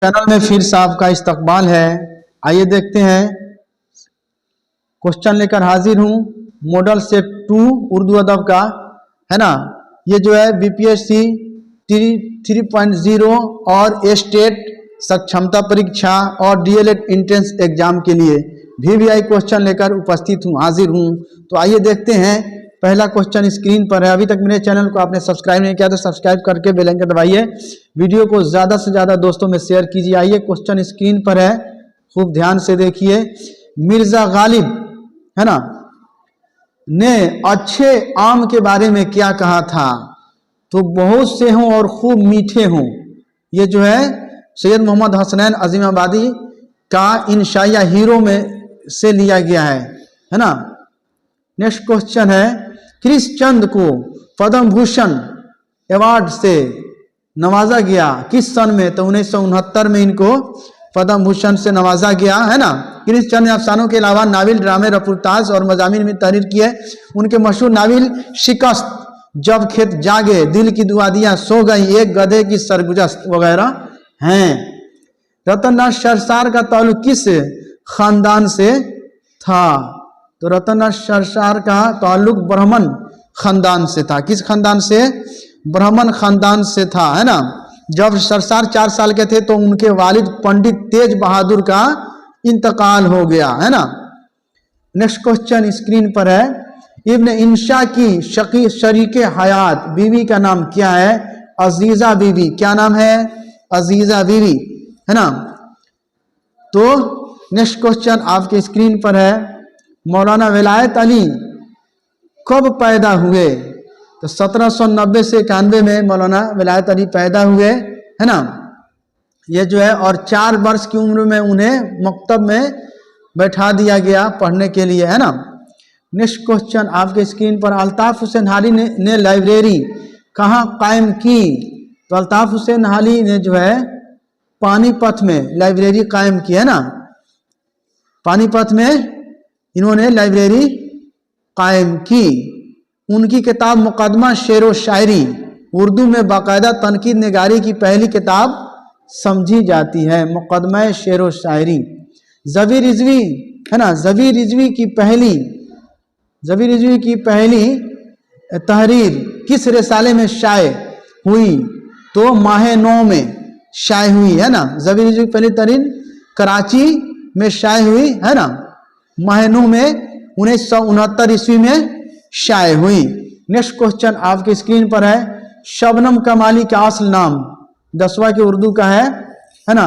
Channel में फिर से आपका इस्तकबाल है। आइए देखते हैं, क्वेश्चन लेकर हाजिर हूँ मॉडल सेट 2 उर्दू अदब का, है ना। ये जो है बीपीएससी 3.0 और स्टेट सक्षमता परीक्षा और डीएलएड एंट्रेंस एग्जाम के लिए वीवीआई क्वेश्चन लेकर उपस्थित हूँ, हाजिर हूँ। तो आइए देखते हैं, पहला क्वेश्चन स्क्रीन पर है। अभी तक मेरे चैनल को आपने सब्सक्राइब नहीं किया तो सब्सक्राइब करके बेल आइकन दबाइए, वीडियो को ज़्यादा से ज़्यादा दोस्तों में शेयर कीजिए। आइए क्वेश्चन स्क्रीन पर है, खूब ध्यान से देखिए। मिर्जा गालिब, है ना, ने अच्छे आम के बारे में क्या कहा था? तो बहुत से हों और खूब मीठे हों। ये जो है सैयद मोहम्मद हसनैन अजीमाबादी का इंशाइया हीरो में से लिया गया है ना। नेक्स्ट क्वेश्चन है, क्रिश चंद को पद्म भूषण अवार्ड से नवाजा गया किस सन में? तो 1969 में इनको पद्म भूषण से नवाजा गया, है ना। क्रिश चंद ने अफसानों के अलावा नाविल, ड्रामे, रपुरताज और मजामिन में तहरीर किए। उनके मशहूर नाविल शिकस्त, जब खेत जागे, दिल की दुआ दिया, सो गई, एक गधे की सरगुजस्त वगैरह हैं। रतननाथ सरसार का ताल्लुक किस खानदान से था? तो रतननाथ सरसार का ताल्लुक ब्राह्मण खानदान से था। किस खानदान से? ब्राह्मण खानदान से था, है ना। जब सरसार 4 साल के थे तो उनके वालिद पंडित तेज बहादुर का इंतकाल हो गया, है ना। नेक्स्ट क्वेश्चन स्क्रीन पर है, इब्न इंशा की शरीके हयात बीवी का नाम क्या है? अजीजा बीवी। क्या नाम है? अजीजा बीवी, है ना। तो नेक्स्ट क्वेश्चन आपके स्क्रीन पर है, मौलाना विलायत अली कब पैदा हुए? तो 1790 से 91 में मौलाना विलायत अली पैदा हुए, है ना। ये जो है, और 4 वर्ष की उम्र में उन्हें मकतब में बैठा दिया गया पढ़ने के लिए, है ना। नेक्स्ट क्वेश्चन आपके स्क्रीन पर, अल्ताफ हुसैन हाली ने लाइब्रेरी कहाँ कायम की? तो अल्ताफ हुसैन हाली ने जो है पानीपत में लाइब्रेरी कायम की, है ना। पानीपत में इन्होंने लाइब्रेरी कायम की। उनकी किताब मुकदमा शेर व शायरी उर्दू में बाकायदा तनकीद निगारी की पहली किताब समझी जाती है, मुकदमा शेर व शायरी। ज़बी रिजवी, है ना, ज़बी रिजवी की पहली तहरीर किस रिसाले में शाये हुई? तो माह 9 में शाये हुई, है ना। ज़बी रिजवी की पहली तहरीर कराची में शाये हुई, है ना। माह 9 में 1969 ईस्वी में शाये हुई। नेक्स्ट क्वेश्चन आपके स्क्रीन पर है, शबनम कमाली का असल नाम 10वां के उर्दू का है ना,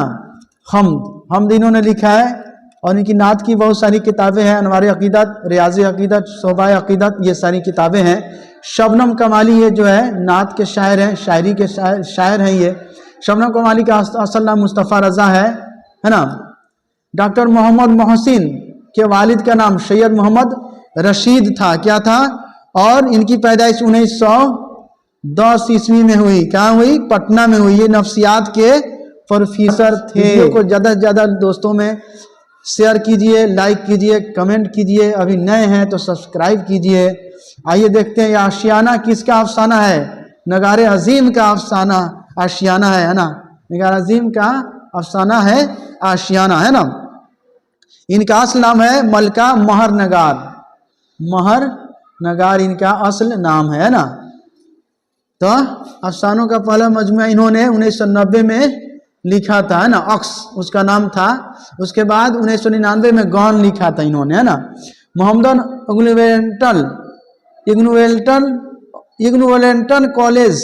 हमद इन्होंने लिखा है। और इनकी नात की बहुत सारी किताबें हैं, अनवार अकीदत, रियाज़ अकीदत, शोबा अकीदत, ये सारी किताबें हैं। शबनम कमाली ये जो है नात के शायर हैं, शायरी के शायर हैं ये। शबनम कमाली का असल नाम मुस्तफ़ा रज़ा है ना। डॉक्टर मोहम्मद मोहसिन के वालिद का नाम सैयद मोहम्मद रशीद था। क्या था? और इनकी पैदाइश 1910 ईस्वी में हुई। कहाँ हुई? पटना में हुई। ये नफ्सियात के प्रोफेसर थे। वीडियो को ज़्यादा से ज़्यादा दोस्तों में शेयर कीजिए, लाइक कीजिए, कमेंट कीजिए। अभी नए हैं तो सब्सक्राइब कीजिए। आइए देखते हैं, यह आशियाना किसका अफसाना है? नगारे अजीम का अफसाना आशियाना है ना। नगारे अजीम का अफसाना है आशियाना, है ना। इनका असल नाम है मलका महर नगार इनका असल नाम है ना। तो अफसानों का पहला मजमुआ इन्होंने 1990 में लिखा था, है ना, अक्स उसका नाम था। उसके बाद 1999 में गौन लिखा था इन्होंने, है ना। मोहम्मदन इग्नुवेलेंटन कॉलेज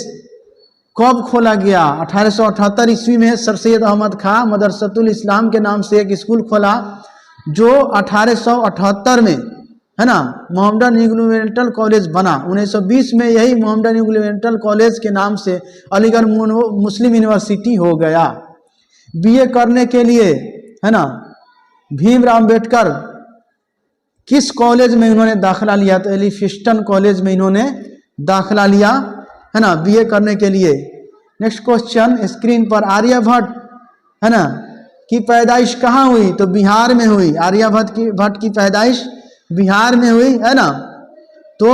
कब खोला गया? 1878 ईस्वी में सर सैयद अहमद खां मदरसतुल इस्लाम के नाम से एक स्कूल खोला, जो 1878 में, है ना, मोहम्मदन इग्नुवेलेंटन कॉलेज बना। 1920 में यही मोहम्मदन इग्नुवेलेंटन कॉलेज के नाम से अलीगढ़ मुस्लिम यूनिवर्सिटी हो गया। बीए करने के लिए, है ना, भीमराव अम्बेडकर किस कॉलेज में इन्होंने दाखिला लिया? तो एलिफिस्टन कॉलेज में इन्होंने दाखिला लिया, है ना, बीए करने के लिए। नेक्स्ट क्वेश्चन स्क्रीन पर, आर्यभट्ट, है ना, की पैदाइश कहाँ हुई? तो बिहार में हुई। आर्यभट्ट की पैदाइश बिहार में हुई, है ना। तो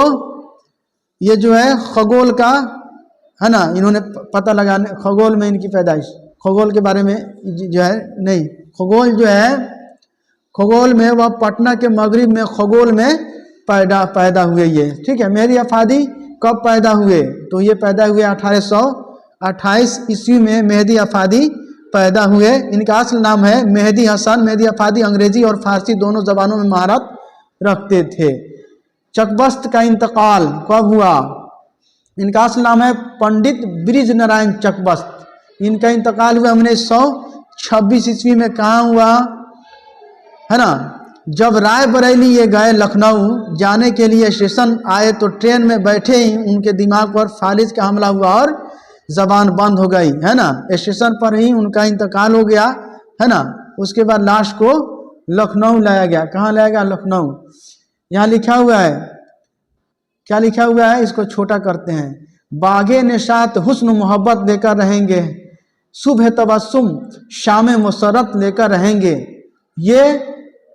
ये जो है खगोल का, है ना, इन्होंने पता लगाने, खगोल में इनकी पैदाइश, खगोल के बारे में जो है नहीं, खगोल जो है, खगोल में वह पटना के मगरिब में खगोल में पैदा हुए ये, ठीक है। मेहदी अफादी कब पैदा हुए? तो ये पैदा हुए 1828 ईस्वी में मेहदी अफादी पैदा हुए। इनका असल नाम है मेहदी हसन। मेहदी अफादी अंग्रेजी और फारसी दोनों जबानों में महारत रखते थे। चकबस्त का इंतकाल कब हुआ? इनका असल नाम है पंडित ब्रिज नारायण चकबस्त। इनका इंतकाल हुआ 1926 ईस्वी में। कहाँ हुआ है ना? जब रायबरेली ये गए लखनऊ जाने के लिए स्टेशन आए तो ट्रेन में बैठे ही उनके दिमाग पर फालिज का हमला हुआ और जबान बंद हो गई, है ना। स्टेशन पर ही उनका इंतकाल हो गया, है ना। उसके बाद लाश को लखनऊ लाया गया। कहाँ लाया गया? लखनऊ। यहाँ लिखा हुआ है, क्या लिखा हुआ है? इसको छोटा करते हैं। बागे निशात हुस्न मोहब्बत लेकर रहेंगे, सुबह तबस्सुम शाम मुसरत लेकर रहेंगे। ये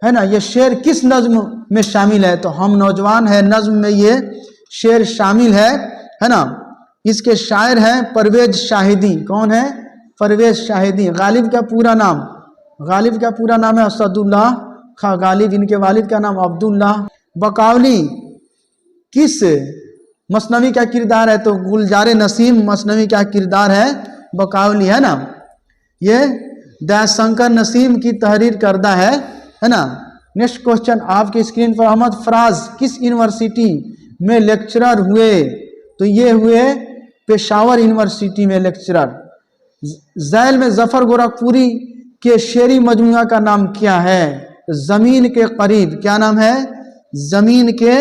है ना, ये शेर किस नज्म में शामिल है? तो हम नौजवान है नज्म में ये शेर शामिल है ना। इसके शायर हैं परवेज शाहिदी। कौन है? परवेज शाहिदी। गालिब का पूरा नाम, गालिब का पूरा नाम है असदुल्लाह खां गालिब। इनके वालिद का नाम अब्दुल्लाह। बकावली किस मसनवी का किरदार है? तो गुलजार नसीम मसनवी का किरदार है बकावली, है ना। ये दयाशंकर नसीम की तहरीर करदा है ना। नेक्स्ट क्वेश्चन आपके स्क्रीन पर, अहमद फराज किस यूनिवर्सिटी में लेक्चरर हुए? तो ये हुए पेशावर यूनिवर्सिटी में लेक्चरर। झैल में जफर गोरखपुरी के शेरी मजमुआ का नाम क्या है? जमीन के करीब। क्या नाम है? जमीन के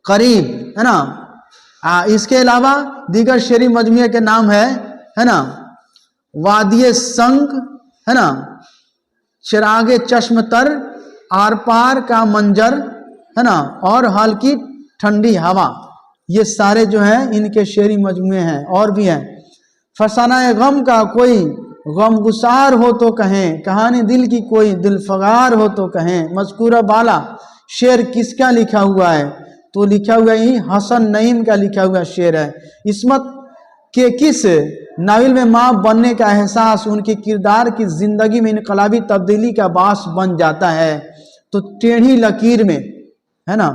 करीब, है ना। इसके अलावा दीगर शेरी मजमुए के नाम है ना, वादिये संग, है ना, चिरागे चश्म तर, आर पार का मंजर, है ना, और हल्की ठंडी हवा। ये सारे जो हैं इनके शेरी मजमुए हैं। और भी हैं, फसाना गम का कोई गमगुसार हो तो कहें, कहानी दिल की कोई दिलफगार हो तो कहें। मज़कूरा बाला शेर किसका लिखा हुआ है? तो लिखा हुआ ही हसन नईम का लिखा हुआ शेर है। इस्मत के किस नावल में माँ बनने का एहसास उनके किरदार की जिंदगी में इनकलाबी तब्दीली का बास बन जाता है? तो टेढ़ी लकीर में, है ना।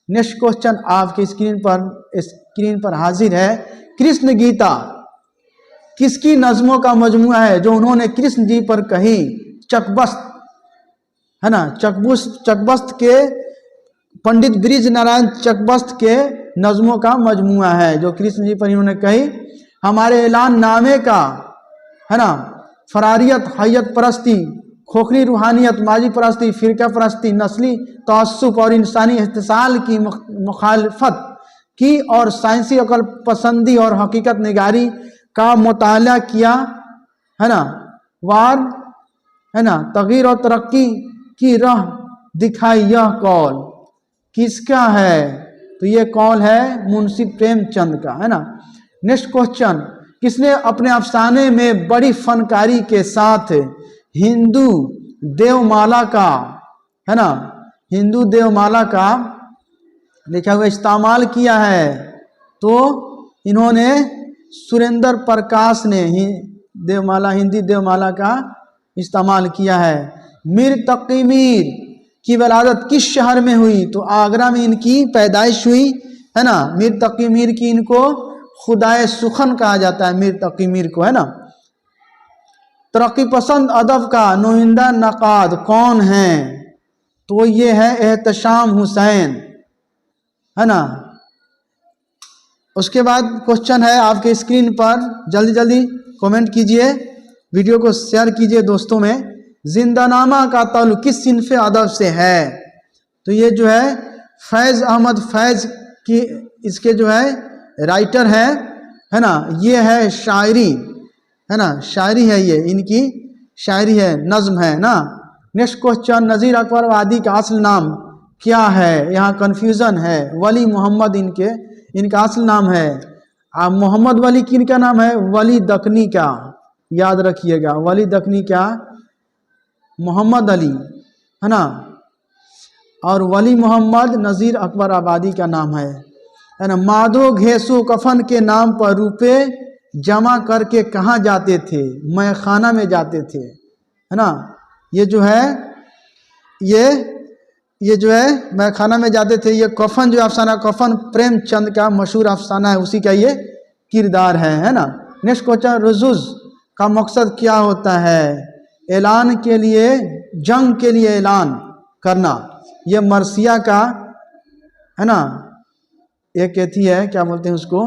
नेक्स्ट क्वेश्चन आपके स्क्रीन पर हाजिर है। कृष्ण गीता किसकी नज्मों का मजमुआ है जो उन्होंने कृष्ण जी पर कही? चकबस्त, है ना। चकबस्त के पंडित ब्रिज नारायण चकबस्त के नज्मों का मजमुआ है जो कृष्ण जी पर इन्होंने कही। हमारे ऐलान नामे का, है ना, फरारियत, हैयत परस्ती, खोखरी रूहानियत, माजी परस्ती, फिरका परस्ती, नस्ली तअस्सुब और इंसानी इस्तिसाल की मुखालफत की और साइंसी अकल पसंदी और हकीकत निगारी का मुताला किया, है ना। वार, है ना, तगीर और तरक्की की राह दिखाई। यह कौल किसका है? तो ये कौल है मुंशी प्रेमचंद का, है ना। नेक्स्ट क्वेश्चन, किसने अपने अफसाने में बड़ी फनकारी के साथ हिंदू देवमाला का, है ना, हिंदू देवमाला का लिखा हुआ इस्तेमाल किया है? तो इन्होंने सुरेंद्र प्रकाश ने हिंदी देवमाला का इस्तेमाल किया है। मीर तकी मीर की वलादत किस शहर में हुई? तो आगरा में इनकी पैदाइश हुई, है ना। मीर तकी मीर की इनको खुदाए सुखन कहा जाता है, मीर तकी मीर को, है ना। तरक्की पसंद अदब का नुमाइंदा नकाद कौन है? तो ये है एहतशाम हुसैन, है ना। उसके बाद क्वेश्चन है आपके स्क्रीन पर, जल्दी जल्दी कमेंट कीजिए, वीडियो को शेयर कीजिए दोस्तों में। जिंदानामा का ताल्लुक किस सिन्फ़े अदब से है? तो ये जो है फैज़ अहमद फैज़ की, इसके जो है राइटर है ना। ये है शायरी, है ना, शायरी है, ये इनकी शायरी है, नज्म है ना। नेक्स्ट क्वेश्चन, नज़ीर अकबर वादी का असल नाम क्या है? यहाँ कन्फ्यूज़न है। वली मोहम्मद इनका असल नाम है। मोहम्मद वली किनका नाम है? वली दकनी का, याद रखिएगा। वली दकनी का मोहम्मद अली, है ना, और वली मोहम्मद नज़ीर अकबर आबादी का नाम है ना। माधो घेसो कफन के नाम पर रुपए जमा करके कहाँ जाते थे? मैखाना में जाते थे, है ना। ये जो है ये जो है मैखाना में जाते थे। ये कफन जो अफसाना, कफन प्रेमचंद का मशहूर अफसाना है, उसी का ये किरदार है ना। नेक्स्ट क्वेश्चन, रुजुज का मकसद क्या होता है? ऐलान के लिए, जंग के लिए ऐलान करना। ये मर्सिया का है ना, एक कहती है, क्या बोलते हैं उसको,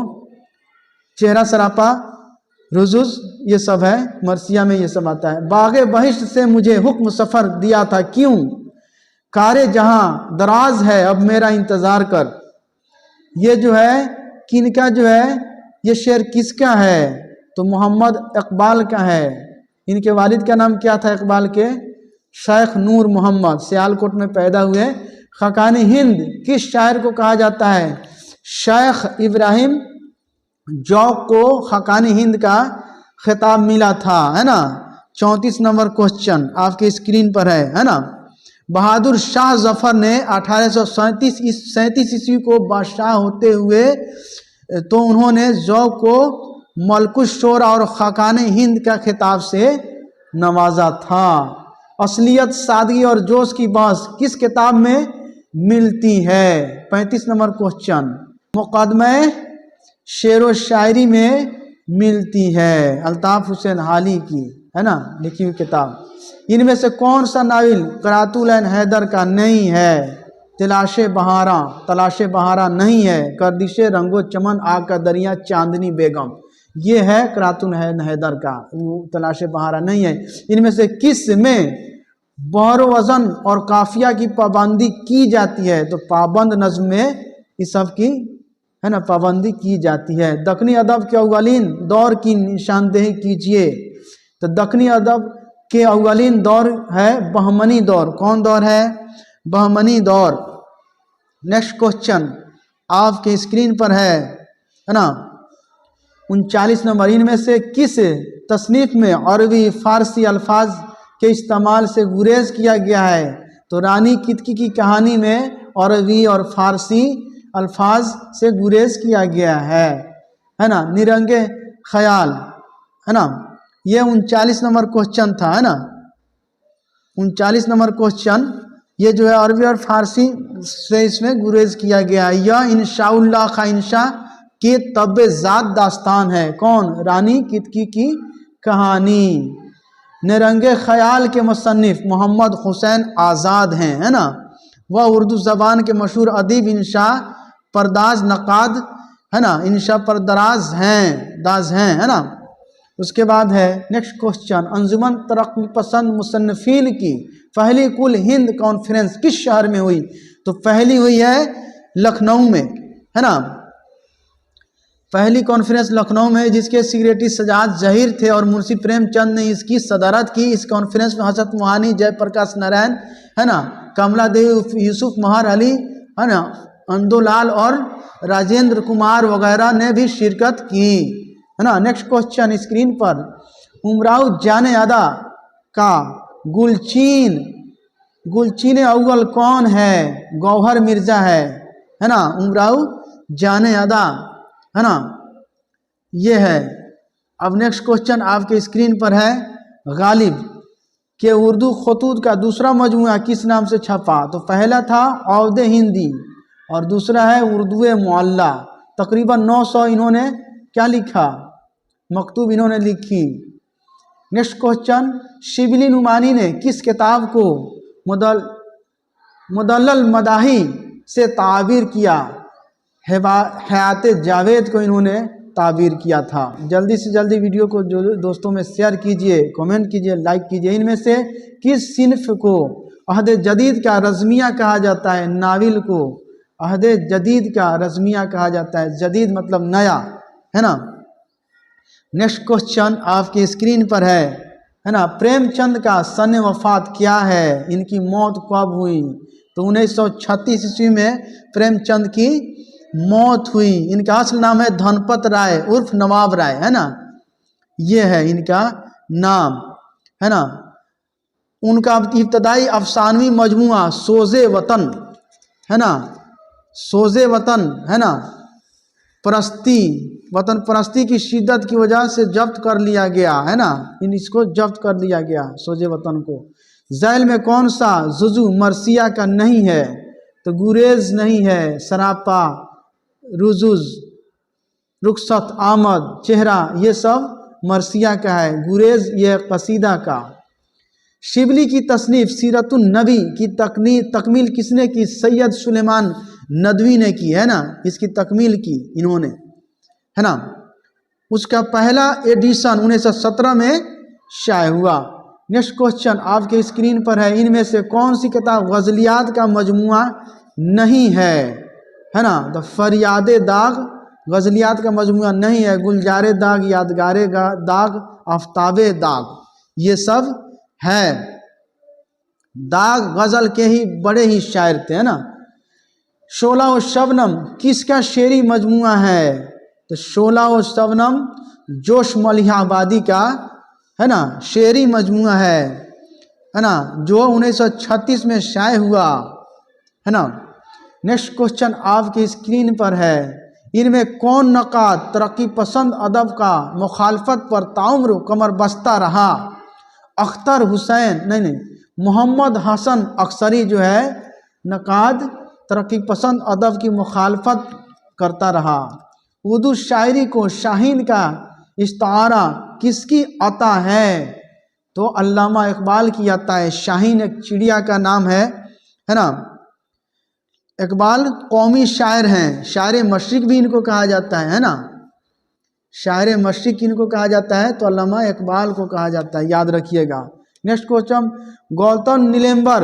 चेहरा सरापा, रुजुज, ये सब है मर्सिया में, ये सब आता है। बागे बहिश्त से मुझे हुक्म सफ़र दिया था, क्यों? कारे जहां दराज है अब मेरा इंतज़ार कर। ये जो है किनका जो है, ये शेर किसका है? तो मोहम्मद इकबाल का है। इनके वालिद का नाम क्या था इकबाल के? शेख नूर मोहम्मद, सियालकोट में पैदा हुए। खकानी हिंद किस शायर को कहा जाता है? शेख इब्राहिम जौक को खकानी हिंद का खिताब मिला था, है ना। 34 नंबर क्वेश्चन आपके स्क्रीन पर है ना। बहादुर शाह जफर ने 1837 ईस्वी को बादशाह होते हुए तो उन्होंने जौक को मलकुश शोरा और खकानी हिंद का खिताब से नवाजा था। असलियत, सादगी और जोश की बात किस किताब में मिलती है? 35 नंबर क्वेश्चन मुकदमे शेर व शायरी में मिलती है। अल्ताफ हुसैन हाली की, है ना, लिखी हुई किताब। इनमें से कौन सा नावल करातुल ऐन हैदर का नहीं है? तलाशे बहारा नहीं है। गर्दिशे रंगो चमन, आग का दरिया, चांदनी बेगम, ये है करातुल ऐन हैदर का, तलाशे बहारा नहीं है। इनमें से किस में बहर वजन और काफिया की पाबंदी की जाती है? तो पाबंद नज्म में इस सब की, है ना, पाबंदी की जाती है। दक्कनी अदब के अव्वलीन दौर की निशानदेही कीजिए। तो दक्कनी अदब के अव्वलीन दौर है बहमनी दौर। कौन दौर है? बहमनी दौर। नेक्स्ट क्वेश्चन आपके स्क्रीन पर है ना, 39 नंबर। इनमें से किस तसनीफ में अरबी फारसी अल्फाज के इस्तेमाल से गुरेज किया गया है? तो रानी कितकी की कहानी में अरबी और फारसी अल्फाज से गुरेज किया गया है ना। निरंगे ख्याल, है ना, ये 39 नंबर क्वेश्चन था, है ना। 39 नंबर क्वेश्चन ये जो है अरबी और फारसी से इसमें गुरेज किया गया है। यह इंशाउल्लाह का इंशा के तब्बे ज़ात दास्तान है। कौन? रानी कितकी की कहानी। निरंगे ख्याल के मुसन्निफ मोहम्मद हुसैन आज़ाद हैं, है ना। वह उर्दू ज़बान के मशहूर अदीब इंशा परदाज नक़ाद, है ना, इंशा परदराज हैं, है ना। उसके बाद है नेक्स्ट क्वेश्चन, अंजुमन तरक्की पसंद मुसन्निफीन की पहली कुल हिंद कॉन्फ्रेंस किस शहर में हुई? तो पहली हुई है लखनऊ में, है ना। पहली कॉन्फ्रेंस लखनऊ में, जिसके सेक्रेटरी सजाद जहीर थे और मुंशी प्रेमचंद ने इसकी सदारत की। इस कॉन्फ्रेंस में हजरत मोहानी, जयप्रकाश नारायण, है ना, कमला देवी, यूसुफ महर अली, है ना, अंदोलाल और राजेंद्र कुमार वगैरह ने भी शिरकत की, है ना। नेक्स्ट क्वेश्चन स्क्रीन पर, उमराव जाने अदा का गुलचीन अव्वल कौन है? गौहर मिर्जा है ना। उमराव जाने अदा, है ना, ये है। अब नेक्स्ट क्वेश्चन आपके स्क्रीन पर है, गालिब के उर्दू खतूत का दूसरा मजमुआ किस नाम से छपा? तो पहला था औद हिंदी और दूसरा है उर्दू मुअल्ला। तकरीबन 900 इन्होंने क्या लिखा? मकतूब इन्होंने लिखी। नेक्स्ट क्वेश्चन, शिबली नुमानी ने किस किताब को मुदल्लल मदाही से ताबीर किया? हयात जावेद को इन्होंने ताबीर किया था। जल्दी से जल्दी वीडियो को जो दोस्तों में शेयर कीजिए, कमेंट कीजिए, लाइक कीजिए। इनमें से किस सिन्फ को अहद जदीद का रज़मिया कहा जाता है? नाविल को अहद जदीद का रज़मिया कहा जाता है। जदीद मतलब नया, है ना। नेक्स्ट क्वेश्चन आपके स्क्रीन पर है ना। प्रेमचंद का सन वफात क्या है? इनकी मौत कब हुई? तो 1936 ईस्वी में प्रेमचंद की मौत हुई। इनका असल नाम है धनपत राय उर्फ नवाब राय, है ना, ये है इनका नाम, है ना। उनका इब्तदाई अफसानवी मजमुआ सोज़े वतन, है ना, सोज़े वतन, है ना, परस्ती वतन परस्ती की शिद्दत की वजह से जब्त कर लिया गया, है ना, इसको जब्त कर लिया गया सोजे वतन को। जैल में कौन सा जुजू मर्सिया का नहीं है? तो गुरेज नहीं है, सरापा, रुजुज, रुखसत, आमद, चेहरा, ये सब मर्सिया का है। गुरेज ये कसीदा का। शिबली की तसनीफ सीरतुन नबी की तकमील किसने की? सैयद सुलेमान नदवी ने की, है ना, इसकी तकमील की इन्होंने, है ना। उसका पहला एडिशन 1917 में शाये हुआ। नेक्स्ट क्वेश्चन आपके स्क्रीन पर है, इनमें से कौन सी किताब गजलियात का मजमुआ नहीं है ना? द फरियादे दाग गजलियात का मजमुआ नहीं है। गुलजारे दाग, यादगारे दाग, आफ्ताबे दाग, ये सब है। दाग गजल के ही बड़े ही शायर थे, है ना। शोला व शबनम किसका शेरी मजमुआ है? तो शोला व शबनम जोश मलिहाबादी का, है ना, शेरी मजमुआ है ना, जो 1936 में शाये हुआ, है ना। नेक्स्ट क्वेश्चन आपकी स्क्रीन पर है, इनमें कौन नक़ाद तरक्की पसंद अदब का मुखालफत पर ताउम्र कमर बस्ता रहा? अख्तर हुसैन नहीं, मोहम्मद हसन अक्सरी जो है नक़ाद तरक्की पसंद अदब की मुखालफत करता रहा। उर्दू शायरी को शाहीन का इस्तारा किसकी अता है? तो अल्लामा इकबाल की अता है। शाहीन एक चिड़िया का नाम है ना। इकबाल कौमी शायर हैं, शायर मशरिक भी इनको कहा जाता है ना, शायर मशरिक इनको कहा जाता है, तो अल्लामा इकबाल को कहा जाता है, याद रखिएगा। नेक्स्ट क्वेश्चन, गौतम नीलेम्बर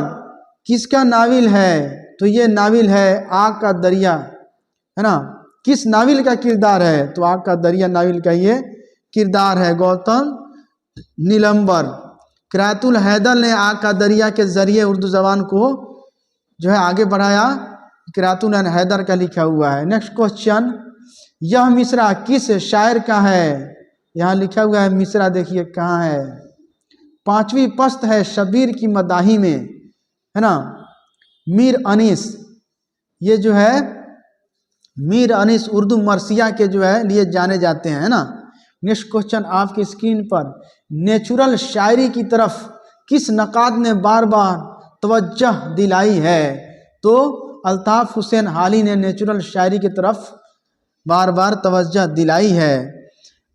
किसका नाविल है? तो ये नाविल है आग का दरिया, है ना। किस नाविल का किरदार है? तो आग का दरिया नाविल का ये किरदार है, गौतम नीलम्बर। किरातुल हैदर ने आग का दरिया के जरिए उर्दू ज़बान को जो है आगे बढ़ाया, किरातुल हैदर का लिखा हुआ है। नेक्स्ट क्वेश्चन, यह मिसरा किस शायर का है? यहाँ लिखा हुआ है मिसरा, देखिए कहाँ है, 5वीं पस्त है शबीर की मदाही में, है ना। मीर अनीस, ये जो है मीर अनीस उर्दू मर्सिया के जो है लिए जाने जाते हैं, है ना। नेक्स्ट क्वेश्चन आपकी स्क्रीन पर, नेचुरल शायरी की तरफ किस नक़ाद ने बार बार तवज्जह दिलाई है? तो अल्ताफ़ हुसैन हाली ने नेचुरल शायरी की तरफ बार बार तवज्जह दिलाई है।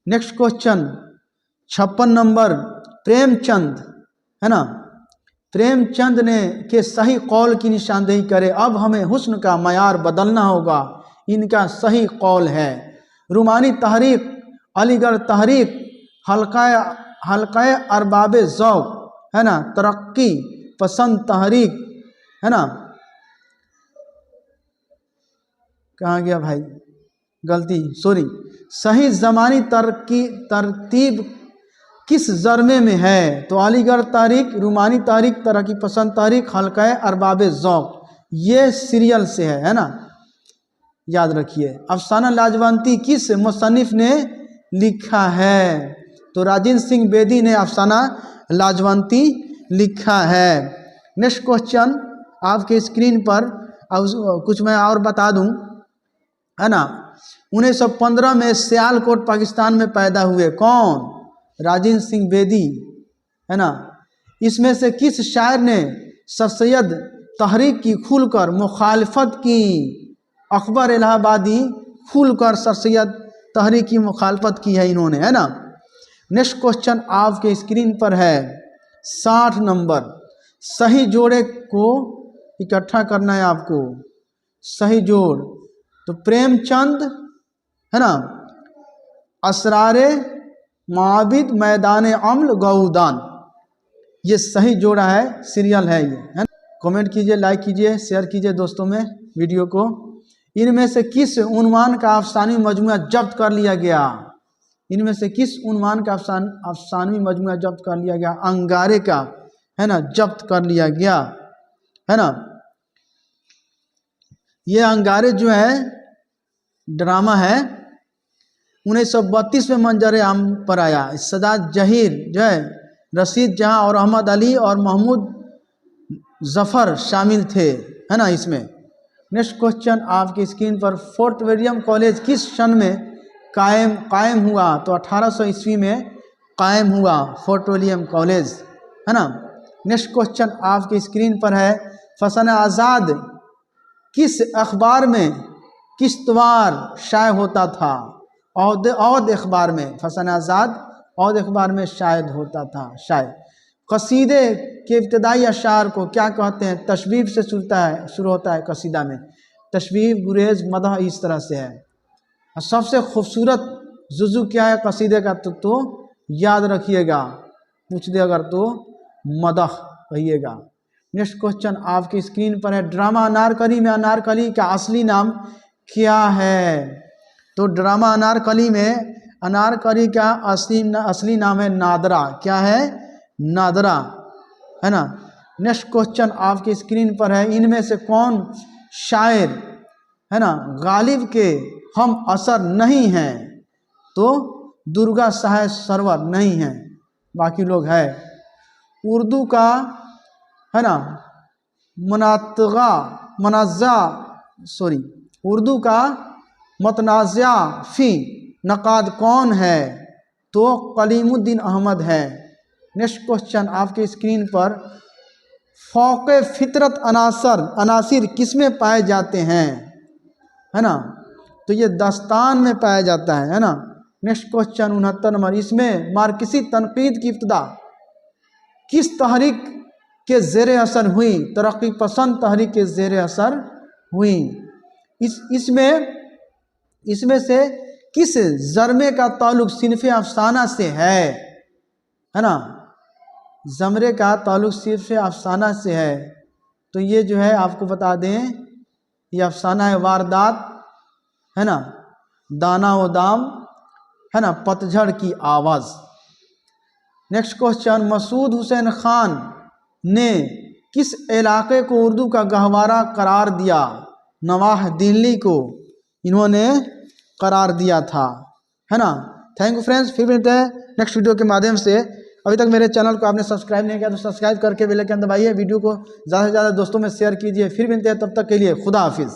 नेक्स्ट क्वेश्चन 56 नंबर, प्रेमचंद, है ना, प्रेमचंद ने के सही कौल की निशानदेही करे। अब हमें हुस्न का मयार बदलना होगा, इनका सही कौल है। रूमानी तहरीक, अलीगढ़ तहरीक, हल्का अरबाब ज़ौक़, है ना, तरक्की पसंद तहरीक, है ना। कहाँ गया भाई, गलती, सॉरी। सही ज़मानी तरतीब किस ज़रमे में है? तो अलीगढ़ तारीख, रूमानी तारीख, तरक्की पसंद तारीख, हल्का अरबाब ज़ौक़, ये सीरियल से है ना, याद रखिए। अफसाना लाजवंती किस मुसन्निफ ने लिखा है? तो राजेंद्र सिंह बेदी ने अफसाना लाजवंती लिखा है। नेक्स्ट क्वेश्चन आपके स्क्रीन पर, कुछ मैं और बता दूं, है ना। 1915 में सियालकोट पाकिस्तान में पैदा हुए, कौन? राजेंद्र सिंह बेदी, है ना। इसमें से किस शायर ने सर सैयद तहरीक की खुलकर मुखालफत की? अकबर इलाहाबादी खुलकर सर सैयद तहरीक की मुखालफत की है इन्होंने, है ना। नेक्स्ट क्वेश्चन आपके स्क्रीन पर है 60 नंबर, सही जोड़े को इकट्ठा करना है आपको, सही जोड़। तो प्रेमचंद, है ना, असरारे माबिद, मैदान अम्ल, गौदान, ये सही जोड़ा है, सीरियल है ये, है ना। कमेंट कीजिए, लाइक कीजिए, शेयर कीजिए दोस्तों में वीडियो को। इनमें से किस उन्वान का अफसानी मजमुआ जब्त कर लिया गया? इनमें से किस उन्वान का अफसानी मजमुआ जब्त कर लिया गया? अंगारे का, है ना, जब्त कर लिया गया, है ना। ये अंगारे जो है ड्रामा है, 1932 में मंजर आम पर आया। सदात जहीर जो है, रशीद जहां और अहमद अली और महमूद जफ़र शामिल थे, है ना इसमें। नेक्स्ट क्वेश्चन आपकी स्क्रीन पर, फोर्ट विलियम कॉलेज किस सन में कायम हुआ, तो 1800 ईस्वी में कायम हुआ पेट्रोलियम कॉलेज, है ना। नेक्स्ट क्वेश्चन आपकी स्क्रीन पर है, फसन आज़ाद किस अखबार में किश्तवार शाये होता था? औद अखबार में, फसन आज़ाद औद अखबार में शायद होता था, शायद। कसीदे के इब्तदाई अशार को क्या कहते हैं? तशबीब से शुरू होता है कसीदा में, तशबीब, गुरेज, मदह, इस तरह से है। और सबसे खूबसूरत जुज़ू क्या है कसीदे का? तो याद रखिएगा, पूछ दे अगर तो मदह कहिएगा। नेक्स्ट क्वेश्चन आपकी स्क्रीन पर है, ड्रामा अनारकली में अनारकली का असली नाम क्या है? तो ड्रामा अनारकली में अनारकली का असली नाम है नादरा। क्या है? नादरा, है ना। नेक्स्ट क्वेश्चन आपकी स्क्रीन पर है, इनमें से कौन शायर, है ना, गालिब के हम असर नहीं हैं? तो दुर्गा साहब सरवर नहीं हैं, बाकी लोग है। उर्दू का, है ना, उर्दू का मतनाज़ा फी नक़ाद कौन है? तो कलीमुद्दीन अहमद है। नेक्स्ट क्वेश्चन आपके स्क्रीन पर, फ़ौक़े फितरत अनासिर किस में पाए जाते हैं? है ना, तो ये दस्तान में पाया जाता है ना। नेक्स्ट क्वेश्चन 69 नंबर, इसमें मार्क्सी तनकीद की इब्तिदा किस तहरीक के ज़ेरे असर हुई? तरक्की पसंद तहरीक के ज़ेरे असर हुई। इसमें से किस ज़रमे का ताल्लुक़ सिनफ़े अफ़साना से है ना? ज़मरे का ताल्लुक़ सिनफ़े अफ़साना से है। तो ये जो है आपको बता दें, ये अफ़साना है वारदात, है ना, दाना व दाम, है ना, पतझड़ की आवाज़। नेक्स्ट क्वेश्चन, मसूद हुसैन खान ने किस इलाके को उर्दू का गहवारा करार दिया? नवाह दिल्ली को इन्होंने करार दिया था, है ना। थैंक यू फ्रेंड्स, फिर मिलते हैं नेक्स्ट वीडियो के माध्यम से। अभी तक मेरे चैनल को आपने सब्सक्राइब नहीं किया तो सब्सक्राइब करके बेल आइकन दबाइए, वीडियो को ज़्यादा से ज़्यादा दोस्तों में शेयर कीजिए। फिर मिलते हैं, तब तक के लिए खुदा हाफिज़।